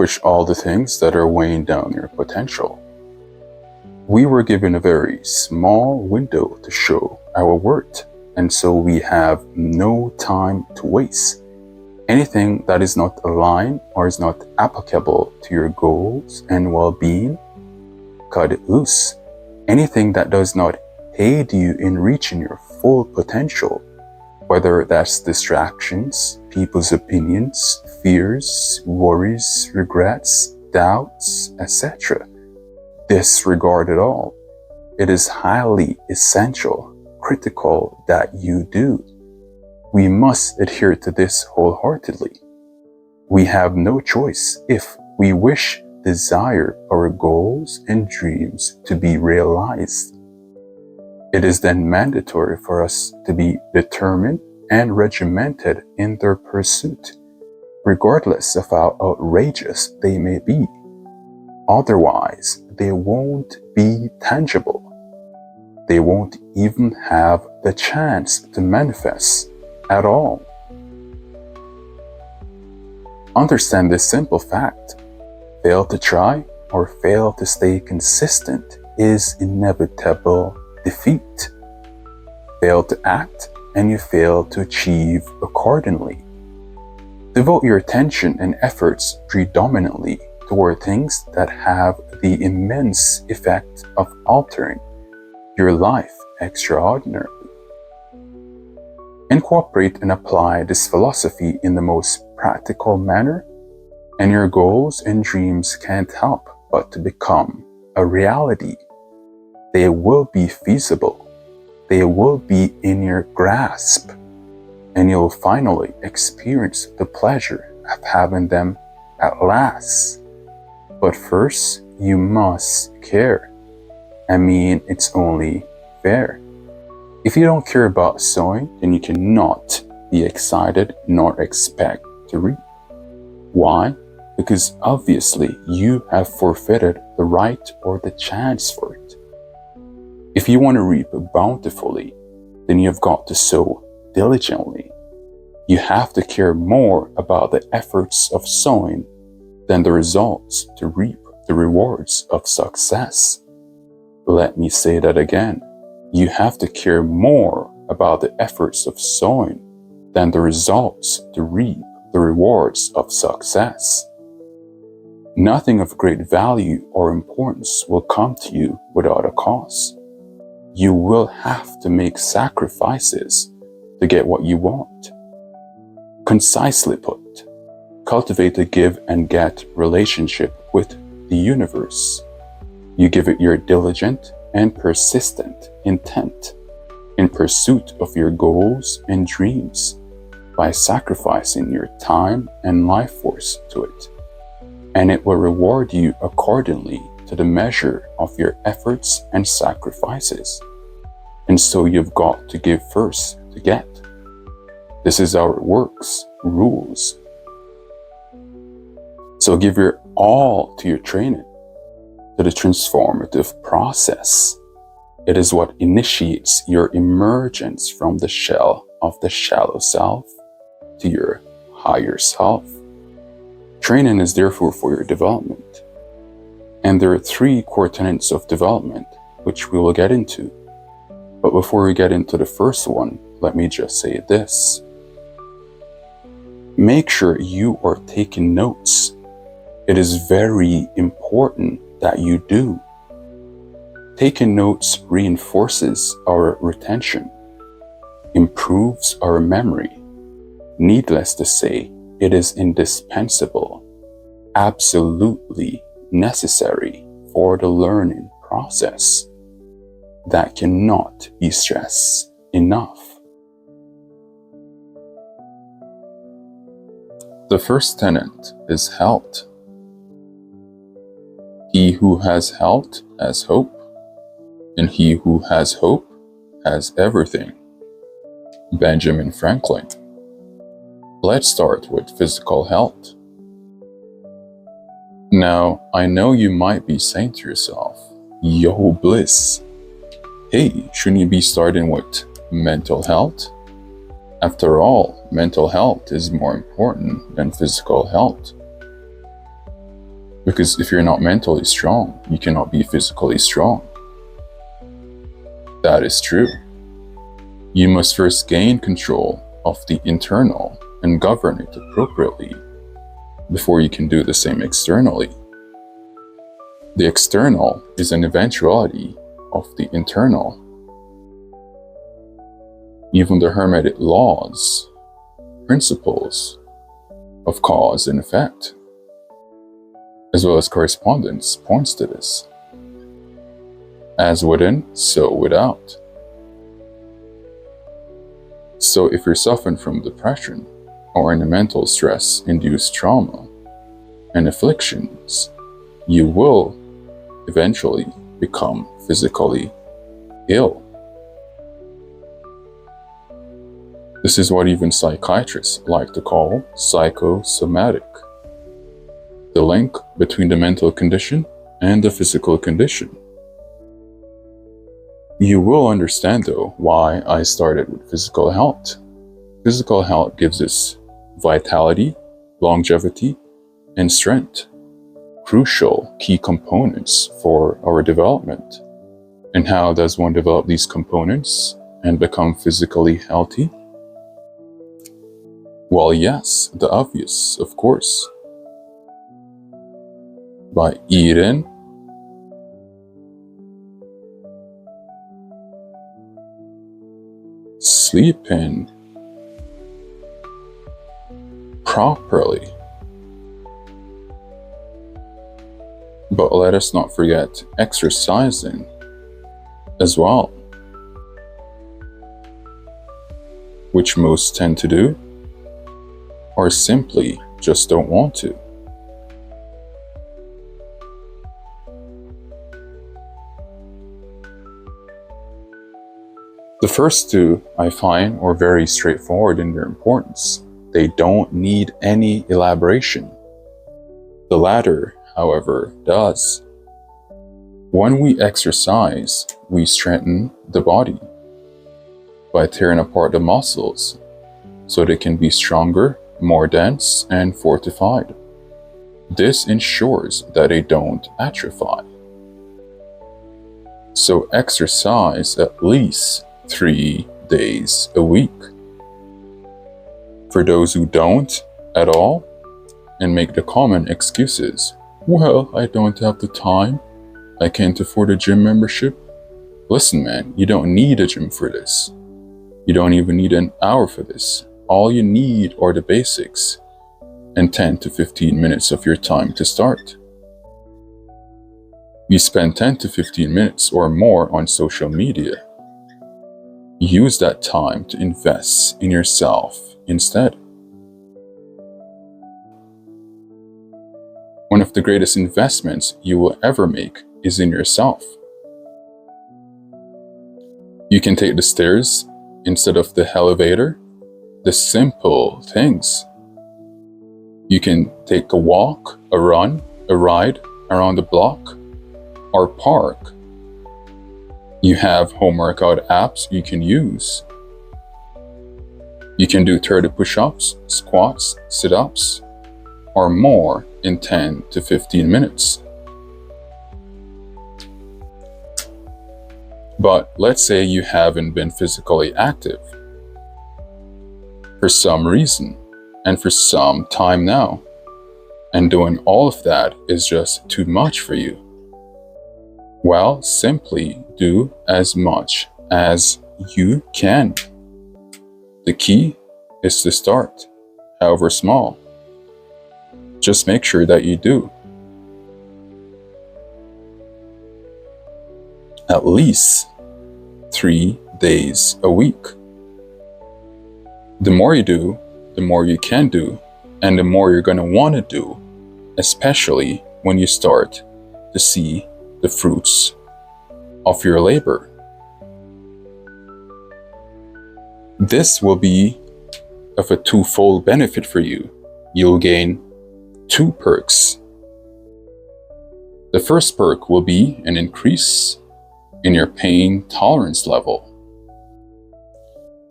relinquish all the things that are weighing down your potential. We were given a very small window to show our worth, and so we have no time to waste. Anything that is not aligned or is not applicable to your goals and well-being, cut it loose. Anything that does not aid you in reaching your full potential, whether that's distractions, people's opinions, fears, worries, regrets, doubts, etc. Disregard it all. It is highly essential, critical that you do. We must adhere to this wholeheartedly. We have no choice if we wish, desire our goals and dreams to be realized. It is then mandatory for us to be determined and regimented in their pursuit, regardless of how outrageous they may be. Otherwise, they won't be tangible. They won't even have the chance to manifest at all. Understand this simple fact. Fail to try or fail to stay consistent is inevitable defeat. Fail to act and you fail to achieve accordingly. Devote your attention and efforts predominantly toward things that have the immense effect of altering your life extraordinarily. Incorporate and apply this philosophy in the most practical manner, and your goals and dreams can't help but to become a reality. They will be feasible. They will be in your grasp, and you'll finally experience the pleasure of having them at last. But first, you must care. I mean, it's only fair. If you don't care about sowing, then you cannot be excited nor expect to reap. Why? Because obviously you have forfeited the right or the chance for it. If you want to reap bountifully, then you've got to sow diligently. You have to care more about the efforts of sowing than the results to reap the rewards of success. Let me say that again. You have to care more about the efforts of sowing than the results to reap the rewards of success. Nothing of great value or importance will come to you without a cost. You will have to make sacrifices to get what you want. Concisely put, cultivate a give and get relationship with the universe. You give it your diligent and persistent intent in pursuit of your goals and dreams by sacrificing your time and life force to it, and it will reward you accordingly to the measure of your efforts and sacrifices. And so you've got to give first to get. This is how it works, rules. So give your all to your training, to the transformative process. It is what initiates your emergence from the shell of the shallow self to your higher self. Training is therefore for your development. And there are 3 core tenets of development, which we will get into. But before we get into the first one, let me just say this. Make sure you are taking notes. It is very important that you do. Taking notes reinforces our retention, improves our memory. Needless to say, it is indispensable, absolutely necessary for the learning process. That cannot be stressed enough. The first tenet is health. He who has health has hope, and he who has hope has everything. Benjamin Franklin. Let's start with physical health. Now, I know you might be saying to yourself, yo, bliss. Hey, shouldn't you be starting with mental health? After all, mental health is more important than physical health. Because if you're not mentally strong, you cannot be physically strong. That is true. You must first gain control of the internal and govern it appropriately before you can do the same externally. The external is an eventuality of the internal. Even the Hermetic laws, principles of cause and effect, as well as correspondence, points to this. As within, so without. So if you're suffering from depression or any mental stress-induced trauma and afflictions, you will eventually become physically ill. This is what even psychiatrists like to call psychosomatic, the link between the mental condition and the physical condition. You will understand though why I started with physical health. Physical health gives us vitality, longevity, and strength, crucial key components for our development. And how does one develop these components and become physically healthy? Well, yes, the obvious, of course. By eating, sleeping properly. But let us not forget exercising as well, which most tend to do, or simply just don't want to. The first two I find are very straightforward in their importance. They don't need any elaboration. The latter, however, does. When we exercise, we strengthen the body by tearing apart the muscles so they can be stronger, more dense, and fortified. This ensures that they don't atrophy. So exercise at least 3 days a week. For those who don't at all and make the common excuses, well, I don't have the time, I can't afford a gym membership. Listen, man, you don't need a gym for this. You don't even need an hour for this. All you need are the basics and 10 to 15 minutes of your time to start. You spend 10 to 15 minutes or more on social media. Use that time to invest in yourself instead. One of the greatest investments you will ever make is in yourself. You can take the stairs instead of the elevator. The simple things. You can take a walk, a run, a ride around the block, or park. You have home workout apps you can use. You can do 30 push-ups, squats, sit-ups, or more in 10 to 15 minutes. But let's say you haven't been physically active for some reason and for some time now, and doing all of that is just too much for you. Well, simply do as much as you can. The key is to start, however small. Just make sure that you do. At least 3 days a week. The more you do, the more you can do, and the more you're going to want to do, especially when you start to see the fruits of your labor. This will be of a twofold benefit for you. You'll gain 2 perks. The first perk will be an increase in your pain tolerance level.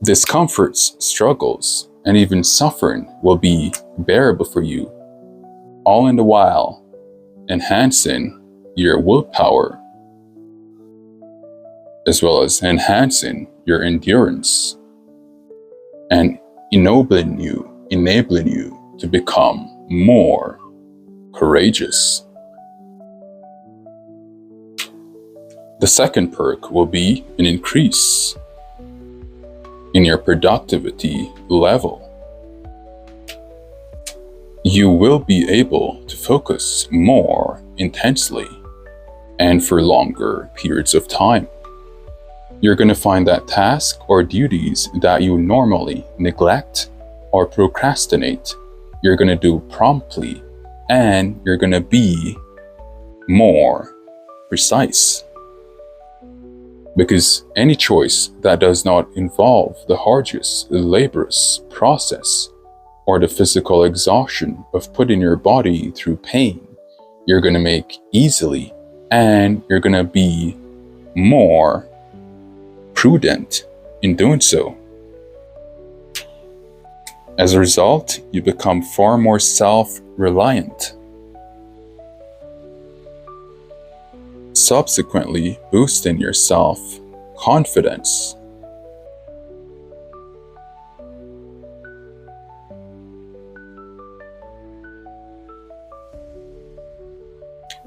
Discomforts, struggles, and even suffering will be bearable for you, all in the while enhancing your willpower, as well as enhancing your endurance and enabling you to become more courageous. The second perk will be an increase in your productivity level. You will be able to focus more intensely and for longer periods of time. You're going to find that tasks or duties that you normally neglect or procrastinate, you're going to do promptly, and you're going to be more precise. Because any choice that does not involve the arduous, laborious process or the physical exhaustion of putting your body through pain, you're going to make easily, and you're going to be more prudent in doing so. As a result, you become far more self-reliant, subsequently boosting your self-confidence.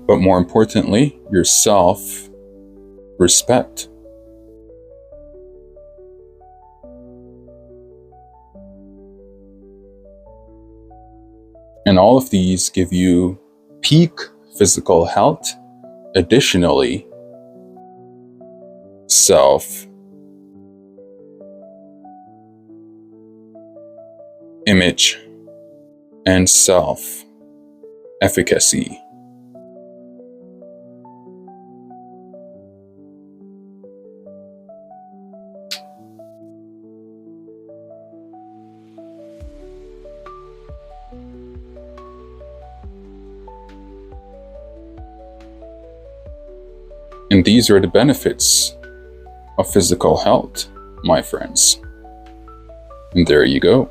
But more importantly, your self-respect. And all of these give you peak physical health. Additionally, self-image and self-efficacy. And these are the benefits of physical health, my friends. And there you go.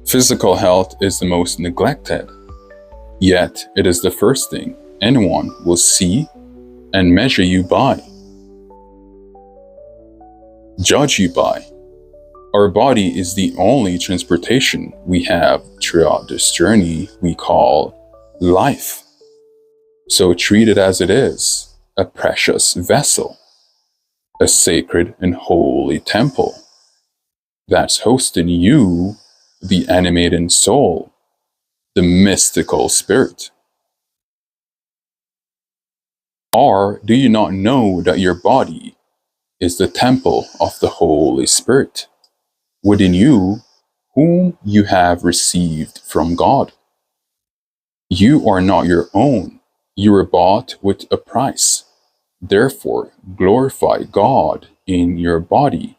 Physical health is the most neglected, yet it is the first thing anyone will see and measure you by, judge you by. Our body is the only transportation we have throughout this journey we call life. So treat it as it is, a precious vessel, a sacred and holy temple that's hosting you, the animating soul, the mystical spirit. Or do you not know that your body is the temple of the Holy Spirit within you, whom you have received from God? You are not your own. You were bought with a price. Therefore, glorify God in your body